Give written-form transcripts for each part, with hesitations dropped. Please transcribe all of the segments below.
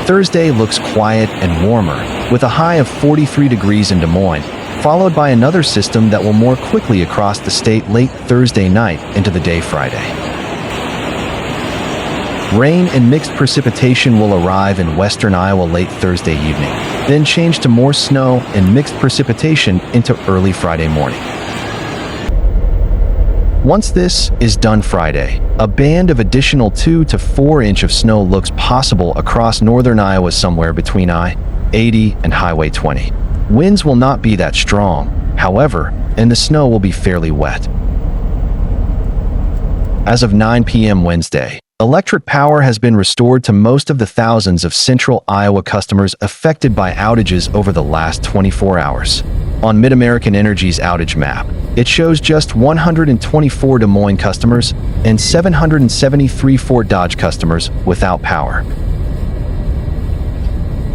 Thursday looks quiet and warmer, with a high of 43 degrees in Des Moines, followed by another system that will more quickly across the state late Thursday night into the day Friday. Rain and mixed precipitation will arrive in western Iowa late Thursday evening, then change to more snow and mixed precipitation into early Friday morning. Once this is done Friday, a band of additional 2 to 4 inches of snow looks possible across northern Iowa somewhere between I-80 and Highway 20. Winds will not be that strong, however, and the snow will be fairly wet. As of 9 p.m. Wednesday, electric power has been restored to most of the thousands of central Iowa customers affected by outages over the last 24 hours. On Mid-American Energy's outage map, it shows just 124 Des Moines customers and 773 Fort Dodge customers without power.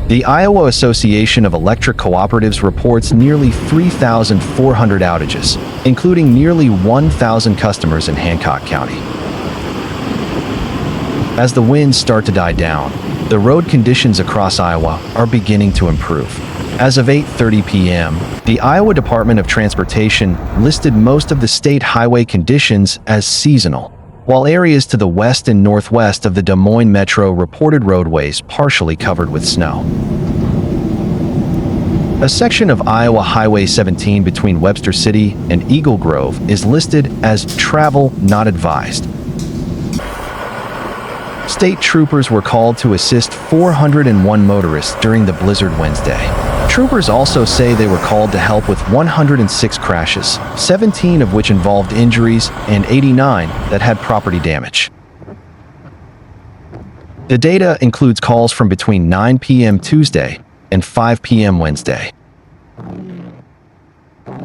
The Iowa Association of Electric Cooperatives reports nearly 3,400 outages, including nearly 1,000 customers in Hancock County. As the winds start to die down, the road conditions across Iowa are beginning to improve. As of 8:30 p.m., the Iowa Department of Transportation listed most of the state highway conditions as seasonal, while areas to the west and northwest of the Des Moines Metro reported roadways partially covered with snow. A section of Iowa Highway 17 between Webster City and Eagle Grove is listed as travel not advised. State troopers were called to assist 401 motorists during the blizzard Wednesday. Troopers also say they were called to help with 106 crashes, 17 of which involved injuries and 89 that had property damage. The data includes calls from between 9 p.m. Tuesday and 5 p.m. Wednesday.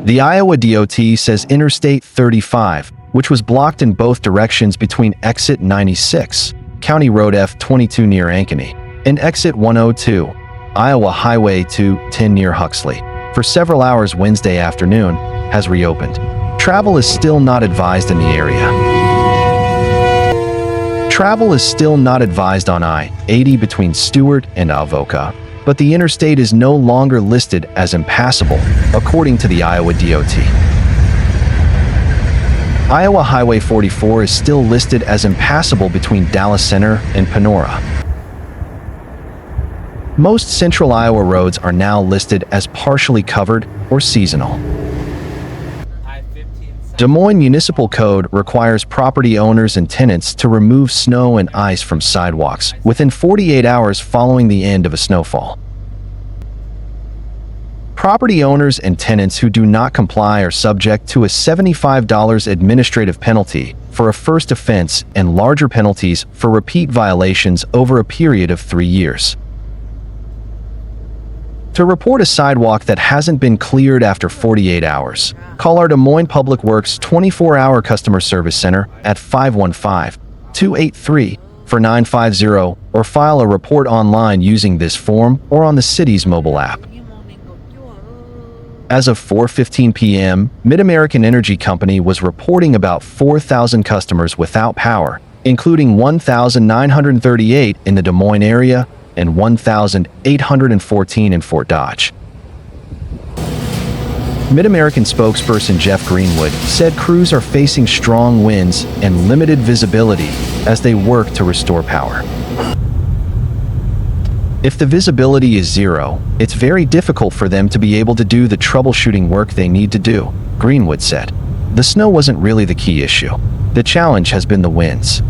The Iowa DOT says Interstate 35, which was blocked in both directions between Exit 96, County Road F22 near Ankeny, and Exit 102, Iowa Highway 210 near Huxley, for several hours Wednesday afternoon, has reopened. Travel is still not advised in the area. Travel is still not advised on I-80 between Stewart and Avoca, but the interstate is no longer listed as impassable, according to the Iowa DOT. Iowa Highway 44 is still listed as impassable between Dallas Center and Panora. Most central Iowa roads are now listed as partially covered or seasonal. Des Moines Municipal Code requires property owners and tenants to remove snow and ice from sidewalks within 48 hours following the end of a snowfall. Property owners and tenants who do not comply are subject to a $75 administrative penalty for a first offense and larger penalties for repeat violations over a period of 3 years. To report a sidewalk that hasn't been cleared after 48 hours, call our Des Moines Public Works 24-hour customer service center at 515-283-4950 or file a report online using this form or on the city's mobile app. As of 4:15 p.m., Mid-American Energy Company was reporting about 4,000 customers without power, including 1,938 in the Des Moines area and 1,814 in Fort Dodge. Mid-American spokesperson Jeff Greenwood said crews are facing strong winds and limited visibility as they work to restore power. If the visibility is zero, it's very difficult for them to be able to do the troubleshooting work they need to do, Greenwood said. The snow wasn't really the key issue. The challenge has been the winds.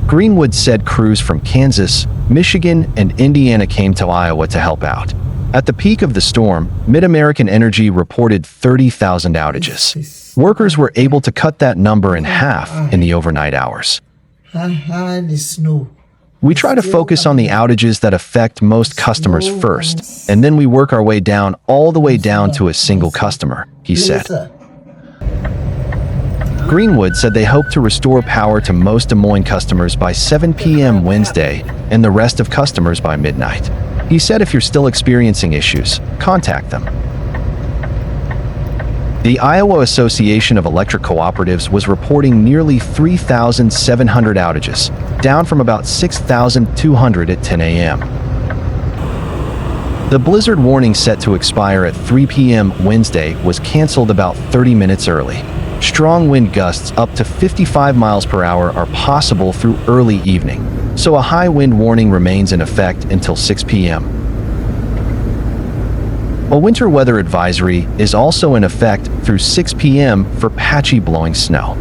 Greenwood said crews from Kansas, Michigan, and Indiana came to Iowa to help out. At the peak of the storm, Mid-American Energy reported 30,000 outages. Workers were able to cut that number in half in the overnight hours. We try to focus on the outages that affect most customers first, and then we work our way down all the way down to a single customer, he said. Greenwood said they hope to restore power to most Des Moines customers by 7 p.m. Wednesday and the rest of customers by midnight. He said if you're still experiencing issues, contact them. The Iowa Association of Electric Cooperatives was reporting nearly 3,700 outages, down from about 6,200 at 10 a.m. The blizzard warning set to expire at 3 p.m. Wednesday was canceled about 30 minutes early. Strong wind gusts up to 55 miles per hour are possible through early evening, so a high wind warning remains in effect until 6 p.m. A winter weather advisory is also in effect through 6 p.m. for patchy blowing snow.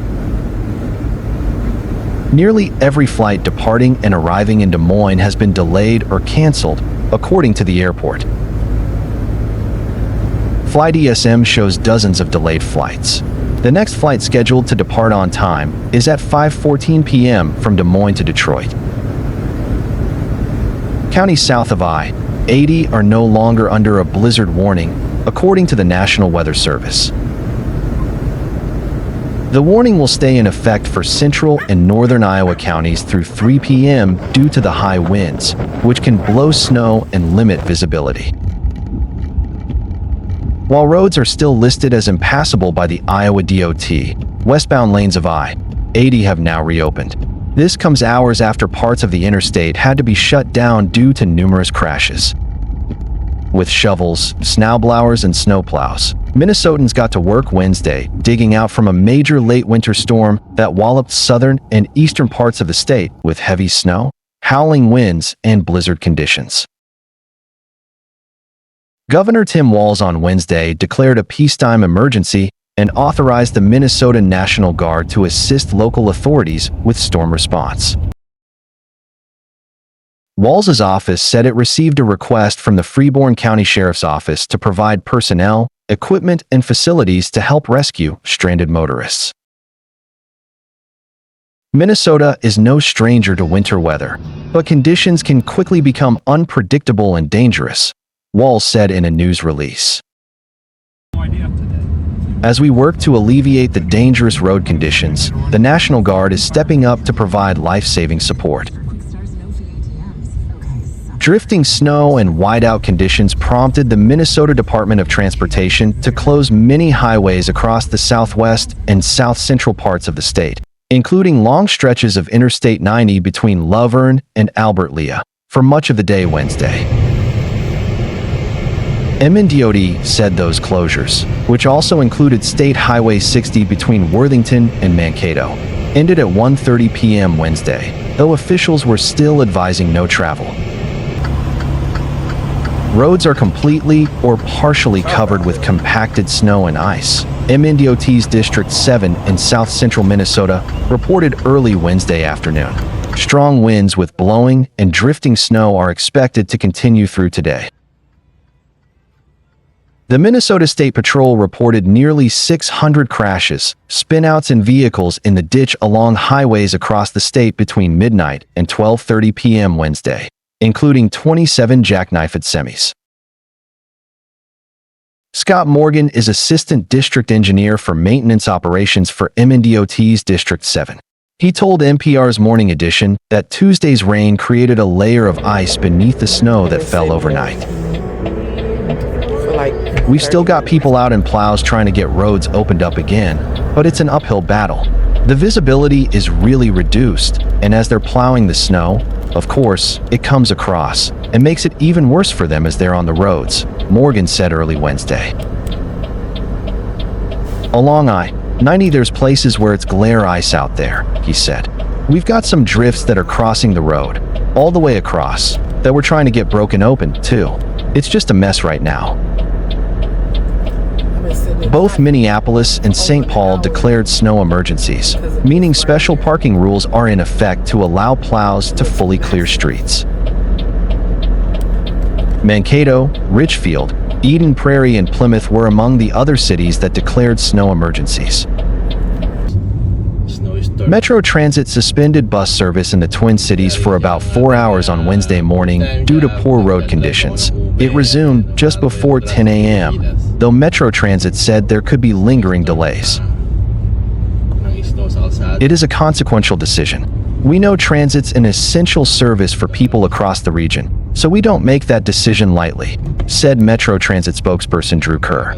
Nearly every flight departing and arriving in Des Moines has been delayed or canceled, according to the airport. Flight ESM shows dozens of delayed flights. The next flight scheduled to depart on time is at 5:14 p.m. from Des Moines to Detroit. Counties south of I-80 are no longer under a blizzard warning, according to the National Weather Service. The warning will stay in effect for central and northern Iowa counties through 3 p.m. due to the high winds, which can blow snow and limit visibility. While roads are still listed as impassable by the Iowa DOT, westbound lanes of I-80 have now reopened. This comes hours after parts of the interstate had to be shut down due to numerous crashes. With shovels, snowblowers, and snowplows, Minnesotans got to work Wednesday digging out from a major late winter storm that walloped southern and eastern parts of the state with heavy snow, howling winds, and blizzard conditions. Governor Tim Walz on Wednesday declared a peacetime emergency and authorized the Minnesota National Guard to assist local authorities with storm response. Walz's office said it received a request from the Freeborn County Sheriff's Office to provide personnel, equipment, and facilities to help rescue stranded motorists. Minnesota is no stranger to winter weather, but conditions can quickly become unpredictable and dangerous, Walz said in a news release. As we work to alleviate the dangerous road conditions, the National Guard is stepping up to provide life-saving support. Drifting snow and whiteout conditions prompted the Minnesota Department of Transportation to close many highways across the southwest and south-central parts of the state, including long stretches of Interstate 90 between Luverne and Albert Lea, for much of the day Wednesday. MNDOT said those closures, which also included State Highway 60 between Worthington and Mankato, ended at 1:30 p.m. Wednesday, though officials were still advising no travel. Roads are completely or partially covered with compacted snow and ice. MNDOT's District 7 in south-central Minnesota reported early Wednesday afternoon. Strong winds with blowing and drifting snow are expected to continue through today. The Minnesota State Patrol reported nearly 600 crashes, spinouts, and vehicles in the ditch along highways across the state between midnight and 12:30 p.m. Wednesday, including 27 jackknifed semis. Scott Morgan is Assistant District Engineer for Maintenance Operations for MNDOT's District 7. He told NPR's Morning Edition that Tuesday's rain created a layer of ice beneath the snow that fell overnight. We've still got people out in plows trying to get roads opened up again, but it's an uphill battle. The visibility is really reduced, and as they're plowing the snow, of course, it comes across and makes it even worse for them as they're on the roads, Morgan said early Wednesday. Along I-90, there's places where it's glare ice out there, he said. We've got some drifts that are crossing the road, all the way across, that we're trying to get broken open, too. It's just a mess right now. Both Minneapolis and St. Paul declared snow emergencies, meaning special parking rules are in effect to allow plows to fully clear streets. Mankato, Richfield, Eden Prairie, and Plymouth were among the other cities that declared snow emergencies. Metro Transit suspended bus service in the Twin Cities for about 4 hours on Wednesday morning due to poor road conditions. It resumed just before 10 a.m., though Metro Transit said there could be lingering delays. It is a consequential decision. We know transit's an essential service for people across the region, so we don't make that decision lightly, said Metro Transit spokesperson Drew Kerr.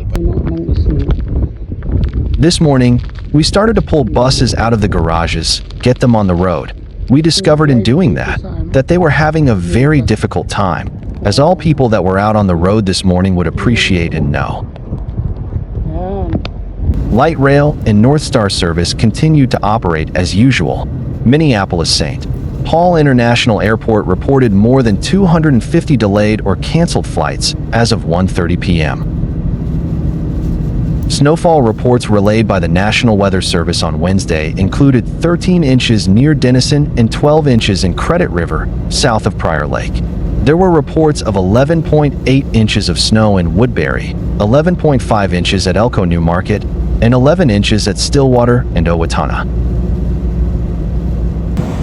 This morning, we started to pull buses out of the garages, get them on the road. We discovered in doing that they were having a very difficult time, as all people that were out on the road this morning would appreciate and know. Light rail and North Star service continued to operate as usual. Minneapolis-St. Paul International Airport reported more than 250 delayed or canceled flights as of 1:30 p.m. Snowfall reports relayed by the National Weather Service on Wednesday included 13 inches near Denison and 12 inches in Credit River, south of Prior Lake. There were reports of 11.8 inches of snow in Woodbury, 11.5 inches at Elko New Market, and 11 inches at Stillwater and Owatonna.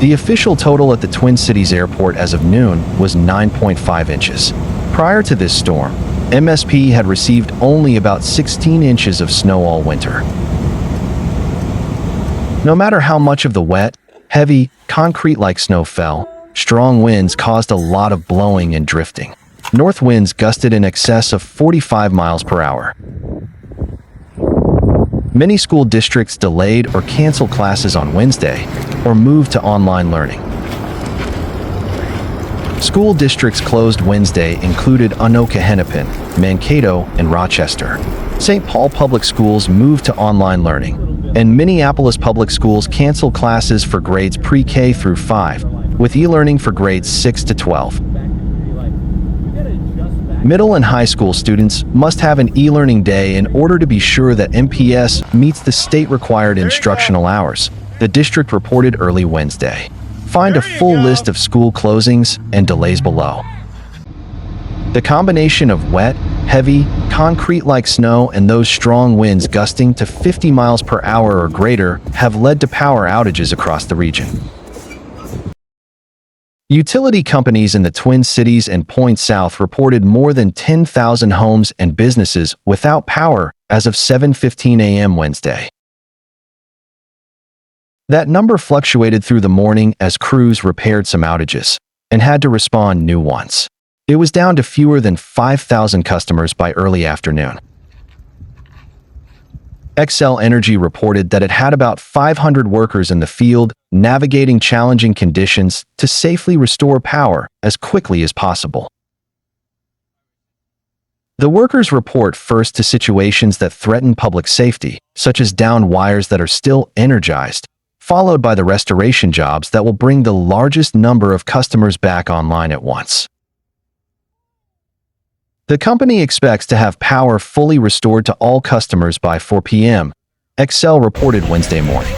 The official total at the Twin Cities Airport as of noon was 9.5 inches. Prior to this storm, MSP had received only about 16 inches of snow all winter. No matter how much of the wet, heavy, concrete-like snow fell, strong winds caused a lot of blowing and drifting. North winds gusted in excess of 45 miles per hour. Many school districts delayed or canceled classes on Wednesday or moved to online learning. School districts closed Wednesday included Anoka Hennepin, Mankato, and Rochester. St. Paul Public Schools moved to online learning, and Minneapolis Public Schools canceled classes for grades pre-K through 5, with e-learning for grades 6 to 12. Middle and high school students must have an e-learning day in order to be sure that MPS meets the state-required instructional hours, the district reported early Wednesday. Find a full list of school closings and delays below. The combination of wet, heavy, concrete-like snow and those strong winds gusting to 50 miles per hour or greater have led to power outages across the region. Utility companies in the Twin Cities and Point South reported more than 10,000 homes and businesses without power as of 7:15 a.m. Wednesday. That number fluctuated through the morning as crews repaired some outages and had to respond new ones. It was down to fewer than 5,000 customers by early afternoon. Xcel Energy reported that it had about 500 workers in the field navigating challenging conditions to safely restore power as quickly as possible. The workers report first to situations that threaten public safety, such as downed wires that are still energized, followed by the restoration jobs that will bring the largest number of customers back online at once. The company expects to have power fully restored to all customers by 4 p.m., Xcel reported Wednesday morning.